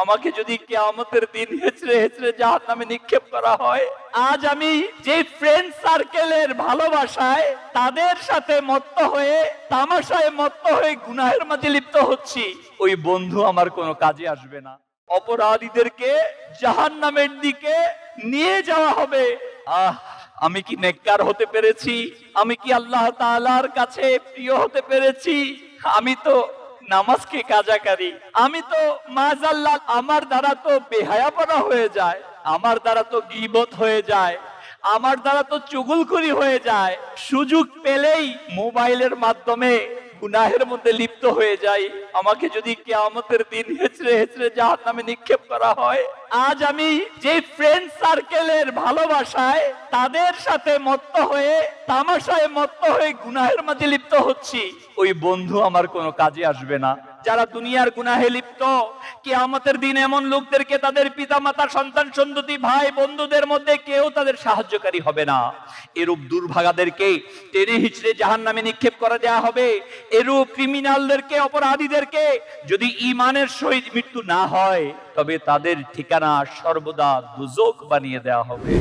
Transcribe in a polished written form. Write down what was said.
আমাকে যদি কিয়ামতের দিন হেঁচড়ে হেঁচড়ে জাহান্নামে নিক্ষেপ করা হয়, আজ আমি যে ফ্রেন্ড সার্কেলের ভালোবাসায় তাদের সাথে মত্ত হয়ে, তামাশায় মত্ত হয়ে গুনাহের মাঝে লিপ্ত হচ্ছি, ওই বন্ধু আমার কোনো কাজে আসবে না। অপরাধীদেরকে জাহান্নামের দিকে নিয়ে যাওয়া হবে। আমি কি নেককার হতে পেরেছি? আমি কি আল্লাহ তাআলার কাছে প্রিয় হতে পেরেছি? আমি তো নামাজকে কাজাকারি, আমি তো মাযাল্লাহ, আমার দ্বারা তো বেহায়াপনা হয়ে যায়, আমার দ্বারা তো গীবত হয়ে যায়, আমার দ্বারা তো চুগলখড়ি হয়ে যায়। সুযোগ পেলেই মোবাইলের মাধ্যমে গুনাহের মধ্যে লিপ্ত হয়ে যাই। আমাকে যদি কিয়ামতের দিন হেঁচড়ে হেঁচড়ে জাহান্নামে নিক্ষেপ করা হয়, আজ আমি যে ফ্রেন্ড সার্কেলের ভালোবাসায় তাদের সাথে মত্ত হয়ে, তামাশায় মত্ত হয়ে গুনাহের মাঝে লিপ্ত হচ্ছি, ওই বন্ধু আমার কোনো কাজে আসবে না। যারা দুনিয়ার গুনাহে লিপ্ত, কিয়ামতের দিন এমন লোকদেরকে তাদের পিতামাতা, সন্তান সন্ততি, ভাই বন্ধুদের মধ্যে কেউ তাদের সাহায্যকারী হবে না। এরূপ দুর্ভাগাদেরকে টেনে হিচড়ে জাহান্নামে নিক্ষেপ করে দেয়া হবে। এরূপ ক্রিমিনালদেরকে, অপরাধীদেরকে যদি ঈমানের সহিত মৃত্যু না হয়, তবে তাদের ঠিকানা সর্বদা দুজক বানিয়ে দেয়া হবে।